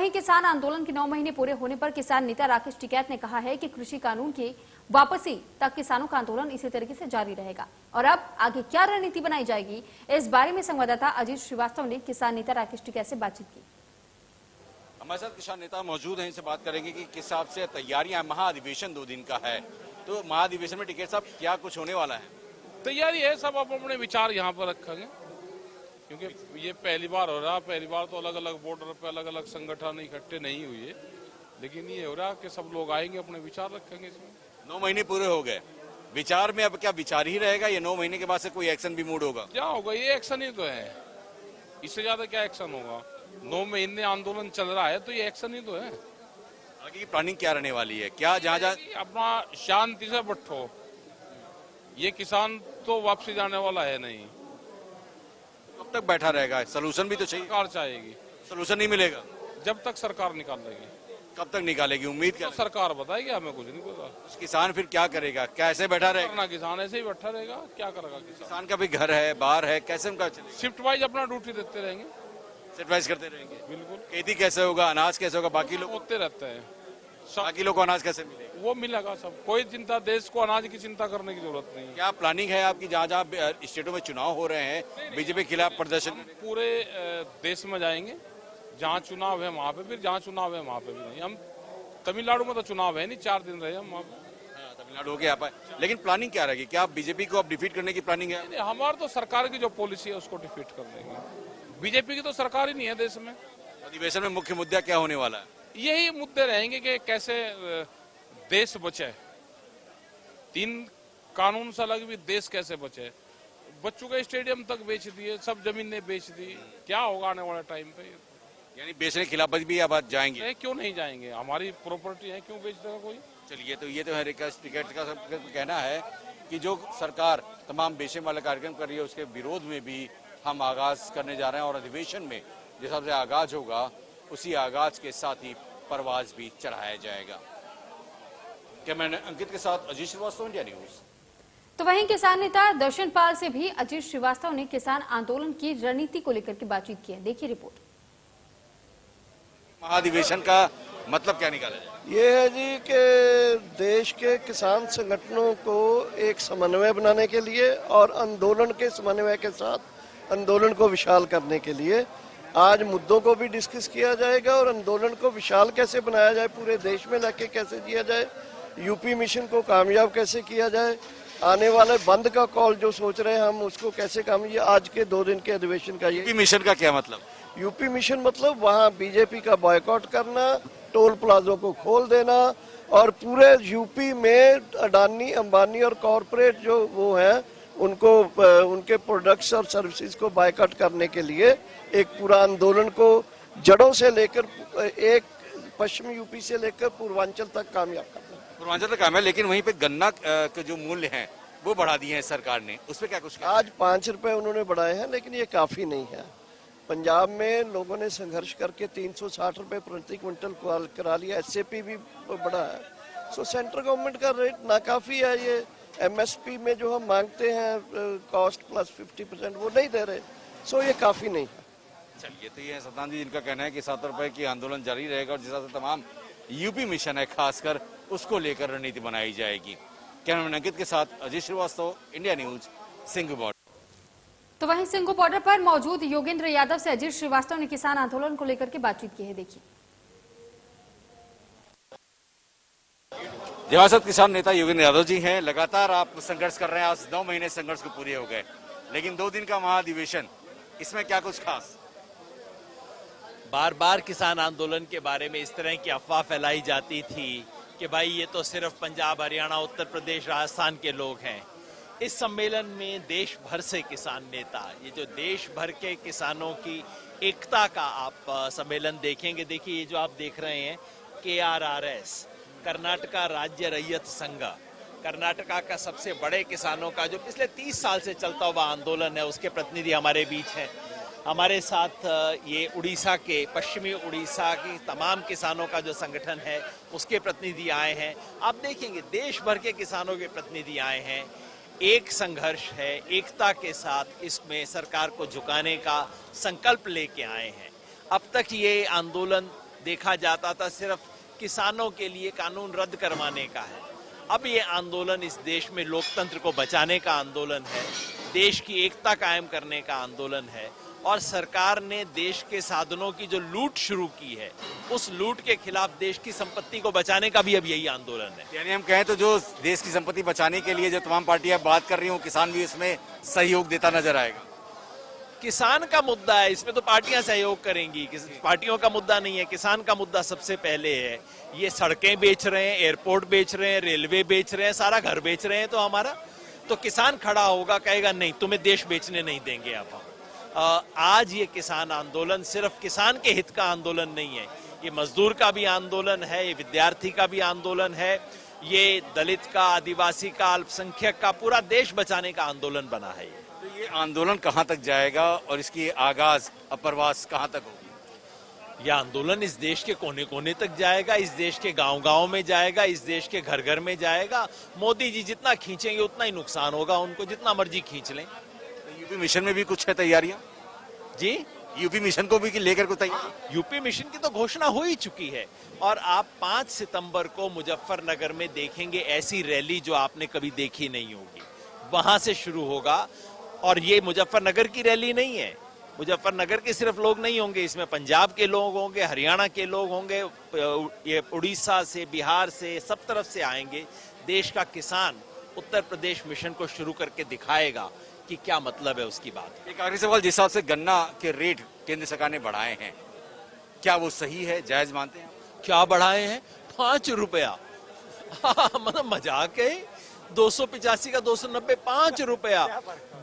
वहीं किसान आंदोलन के 9 महीने पूरे होने पर किसान नेता राकेश टिकैत ने कहा है कि कृषि कानून की वापसी तक किसानों का आंदोलन इसी तरीके से जारी रहेगा। और अब आगे क्या रणनीति बनाई जाएगी, इस बारे में संवाददाता अजीत श्रीवास्तव ने किसान नेता राकेश टिकैत से बातचीत की। हमारे साथ किसान नेता मौजूद हैं, इनसे बात करेंगे कि किस हिसाब से तैयारियां, महाधिवेशन 2 दिन का है, तो महाधिवेशन में टिकैत साहब क्या कुछ होने वाला है? तैयारी है, सब अपने विचार यहाँ पर रखेंगे, क्योंकि ये पहली बार हो रहा है। पहली बार तो अलग अलग बॉर्डर पे अलग अलग संगठन इकट्ठे नहीं हुए, लेकिन ये हो रहा कि सब लोग आएंगे, अपने विचार रखेंगे इसमें। 9 महीने पूरे हो गए, विचार में अब क्या विचार ही रहेगा या 9 महीने के बाद से कोई एक्शन भी मूड होगा? क्या होगा, ये एक्शन ही तो है, इससे ज्यादा क्या एक्शन होगा? 9 महीने आंदोलन चल रहा है तो ये एक्शन ही तो है। आगे की प्लानिंग क्या रहने वाली है? क्या जहाँ अपना शांति से बैठो, ये किसान तो वापसी जाने वाला है नहीं। कब तक बैठा रहेगा? सोल्यूशन भी तो चाहिए। सरकार चाहेगी, सोल्यूशन नहीं मिलेगा जब तक सरकार निकालेगी। कब तक निकालेगी? उम्मीद क्या? तो सरकार बताएगी, हमें कुछ नहीं पता। किसान फिर क्या करेगा? कैसे बैठा रहेगा? किसान ऐसे ही बैठा रहेगा, क्या करेगा किसान का भी घर है, बाहर है, कैसे उनका चलेगा? शिफ्ट वाइज अपना ड्यूटी देते रहेंगे, शिफ्ट वाइज करते रहेंगे। बिल्कुल। खेती कैसे होगा, अनाज कैसे होगा? बाकी लोग होते रहते हैं, बाकी लोग को अनाज कैसे मिलेगा? वो मिलेगा सब, कोई चिंता, देश को अनाज की चिंता करने की जरूरत नहीं है। क्या प्लानिंग है आपकी जहाँ जहाँ स्टेटों में चुनाव हो रहे हैं, बीजेपी के खिलाफ प्रदर्शन? पूरे देश में जाएंगे, जहाँ चुनाव है वहाँ पे, फिर जहाँ चुनाव है वहाँ पे भी नहीं। हम तमिलनाडु में तो चुनाव है नहीं, 4 दिन रहे हम वहाँ पे। तमिलनाडु हो गया आप, लेकिन प्लानिंग क्या रहेगी? क्या बीजेपी को अब डिफीट करने की प्लानिंग है? हमारा तो सरकार की जो पॉलिसी है उसको डिफीट कर देंगे। बीजेपी की तो सरकार ही नहीं है देश में। अधिवेशन में मुख्य मुद्दा क्या होने वाला है? यही मुद्दे रहेंगे कि कैसे देश बचे, 3 कानून से अलग भी देश कैसे बचे। बच्चों के स्टेडियम तक बेच दिए, सब जमीनें बेच दी, क्या होगा आने वाले टाइम पे? यानी बेचने के खिलाफ भी आप आज जाएंगे? क्यों नहीं जाएंगे, हमारी प्रॉपर्टी है, क्यों बेच देगा कोई? चलिए, तो ये तो है टिकैत का कहना है कि जो सरकार तमाम बेचने वाले कार्यक्रम कर रही है उसके विरोध में भी हम आगाज करने जा रहे हैं, और अधिवेशन में जिस हिसाब से आगाज होगा उसी आगाज के साथ ही परवाज भी चढ़ाया जाएगा। कैमरामैन अंकित के साथ अजीत श्रीवास्तव, इंडिया न्यूज। तो वहीं किसान नेता दर्शन पाल से भी अजीत श्रीवास्तव ने किसान आंदोलन की रणनीति को लेकर के बातचीत की है। देखिए रिपोर्ट। महाधिवेशन का मतलब क्या निकाला जाए? ये है जी कि देश के किसान संगठनों को एक समन्वय बनाने के लिए और आंदोलन के समन्वय के साथ आंदोलन को विशाल करने के लिए आज मुद्दों को भी डिस्कस किया जाएगा, और आंदोलन को विशाल कैसे बनाया जाए, पूरे देश में लाके कैसे दिया जाए, यूपी मिशन को कामयाब कैसे किया जाए, आने वाले बंद का कॉल जो सोच रहे हैं हम उसको कैसे काम, ये आज के 2 दिन के अधिवेशन का। यूपी मिशन का क्या मतलब? यूपी मिशन मतलब वहाँ बीजेपी का बॉयकॉट करना, टोल प्लाजों को खोल देना, और पूरे यूपी में अडानी, अंबानी और कॉरपोरेट जो वो हैं उनको उनके प्रोडक्ट्स और सर्विसेज को बायकॉट करने के लिए एक पूरा आंदोलन को जड़ों से लेकर एक पश्चिमी यूपी से लेकर पूर्वांचल तक कामयाब करना। पूर्वांचल तक कामयाब, लेकिन वहीं पे गन्ना के जो मूल्य हैं वो बढ़ा दिए हैं सरकार ने, उस पर क्या कुछ? आज 5 रुपए उन्होंने बढ़ाए हैं, लेकिन ये काफी नहीं है। पंजाब में लोगों ने संघर्ष करके 360 रुपए प्रति क्विंटल करा लिया, एसएपी भी बढ़ा है। सो सेंट्रल गवर्नमेंट का रेट नाकाफी है। ये एमएसपी में जो हम मांगते हैं कॉस्ट प्लस 50% वो नहीं दे रहे, सो ये काफी नहीं है। चलिए, तो ये सत्तान जी जिनका कहना है कि 7 रुपए की आंदोलन जारी रहेगा, और जिस तरह से तमाम यूपी मिशन है खासकर उसको लेकर रणनीति बनाई जाएगी। कैमरामैन अंकित के साथ Ajeet Srivastava, India News, Singhu border. तो वहीं सिंघू बॉर्डर पर मौजूद योगेंद्र यादव से अजीत श्रीवास्तव ने किसान आंदोलन को लेकर के बातचीत की है। देखिए। हमारे साथ किसान नेता योगेंद्र यादव जी हैं। लगातार आप संघर्ष कर रहे हैं, आज 9 महीने संघर्ष को पूरे हो गए, लेकिन 2 दिन का महाधिवेशन, इसमें क्या कुछ खास? बार बार किसान आंदोलन के बारे में इस तरह की अफवाह फैलाई जाती थी कि भाई ये तो सिर्फ पंजाब, हरियाणा, उत्तर प्रदेश, राजस्थान के लोग हैं। इस सम्मेलन में देश भर से किसान नेता, ये जो देश भर के किसानों की एकता का आप सम्मेलन देखेंगे। देखिए, ये जो आप देख रहे हैं KRRS, कर्नाटका राज्य रैयत संघ, कर्नाटका का सबसे बड़े किसानों का जो पिछले 30 साल से चलता हुआ आंदोलन है, उसके प्रतिनिधि हमारे बीच हैं। हमारे साथ ये उड़ीसा के, पश्चिमी उड़ीसा के तमाम किसानों का जो संगठन है उसके प्रतिनिधि आए हैं। आप देखेंगे देश भर के किसानों के प्रतिनिधि आए हैं। एक संघर्ष है, एकता के साथ इसमें सरकार को झुकाने का संकल्प लेके आए हैं। अब तक ये आंदोलन देखा जाता था सिर्फ किसानों के लिए कानून रद्द करवाने का है। अब ये आंदोलन इस देश में लोकतंत्र को बचाने का आंदोलन है, देश की एकता कायम करने का आंदोलन है और सरकार ने देश के साधनों की जो लूट शुरू की है उस लूट के खिलाफ देश की संपत्ति को बचाने का भी अब यही आंदोलन है। यानी हम कहें तो जो देश की संपत्ति बचाने के लिए जो तमाम पार्टियां बात कर रही हूँ, किसान भी इसमें सहयोग देता नजर आएगा। किसान का मुद्दा है, इसमें तो पार्टियां सहयोग करेंगी, पार्टियों का मुद्दा नहीं है। किसान का मुद्दा सबसे पहले है। ये सड़कें बेच रहे हैं, एयरपोर्ट बेच रहे हैं, रेलवे बेच रहे हैं, सारा घर बेच रहे हैं, तो हमारा तो किसान खड़ा होगा, कहेगा नहीं तुम्हें देश बेचने नहीं देंगे आप हम। आज ये किसान आंदोलन सिर्फ किसान के हित का आंदोलन नहीं है, ये मजदूर का भी आंदोलन है, ये विद्यार्थी का भी आंदोलन है, ये दलित का, आदिवासी का, अल्पसंख्यक का, पूरा देश बचाने का आंदोलन बना है। तो ये आंदोलन कहाँ तक जाएगा और इसकी आगाज अपरवास कहाँ तक होगी? यह आंदोलन इस देश के कोने कोने तक जाएगा, इस देश के गांव-गांव में जाएगा, इस देश के घर घर में जाएगा। मोदी जी जितना खींचेंगे उतना ही नुकसान होगा उनको, जितना मर्जी खींच लें। तो यूपी मिशन में भी कुछ है तैयारियां? जी, यूपी मिशन को भी लेकर को तैयार? यूपी मिशन की तो घोषणा हो ही चुकी है और आप 5 सितंबर को मुजफ्फरनगर में देखेंगे ऐसी रैली जो आपने कभी देखी नहीं होगी। वहां से शुरू होगा और ये मुजफ्फरनगर की रैली नहीं है। मुजफ्फरनगर के सिर्फ लोग नहीं होंगे, इसमें पंजाब के लोग होंगे, हरियाणा के लोग होंगे, ये उड़ीसा से, बिहार से, सब तरफ से आएंगे। देश का किसान उत्तर प्रदेश मिशन को शुरू करके दिखाएगा कि क्या मतलब है उसकी बात। एक आखिरी सवाल, जिस हिसाब से गन्ना के रेट केंद्र सरकार ने बढ़ाए हैं, क्या वो सही है, जायज मानते हैं? क्या बढ़ाए हैं? 5 रुपया। मतलब मजाक है। 285 का 290, 5 रुपया,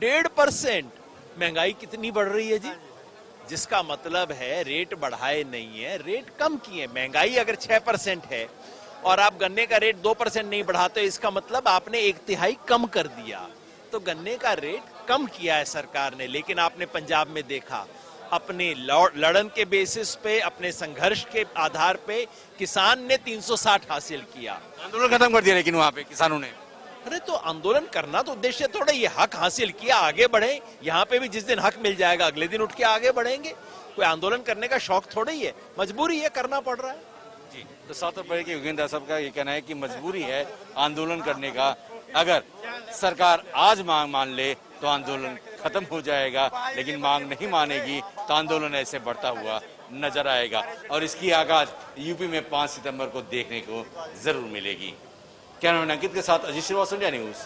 1.5%। महंगाई कितनी बढ़ रही है जी, जिसका मतलब है रेट बढ़ाए नहीं है, रेट कम किए। महंगाई अगर 6% है और आप गन्ने का रेट 2% नहीं बढ़ाते, इसका मतलब आपने 1/3 कम कर दिया। तो गन्ने का रेट कम किया है सरकार ने, लेकिन आपने पंजाब में देखा अपने लड़न के बेसिस पे, अपने संघर्ष के आधार पे किसान ने 360 हासिल किया। आंदोलन खत्म कर दिया लेकिन वहां पे किसानों ने। अरे तो आंदोलन करना तो उद्देश्य थोड़ा, ये हक हासिल किया, आगे बढ़े। यहाँ पे भी जिस दिन हक मिल जाएगा अगले दिन उठ के आगे बढ़ेंगे। कोई आंदोलन करने का शौक थोड़ा ही है, मजबूरी है, करना पड़ रहा है। जी, तो 7 रुपए के योगेंद्र साहब का ये कहना है कि मजबूरी है आंदोलन करने का। अगर सरकार आज मांग मान ले तो आंदोलन खत्म हो जाएगा, लेकिन मांग नहीं मानेगी तो आंदोलन ऐसे बढ़ता हुआ नजर आएगा और इसकी आगाज यूपी में 5 सितंबर को देखने को जरूर मिलेगी। कैमरामैन अंकित के साथ अजीत श्रीवास्तव, इंडिया न्यूज।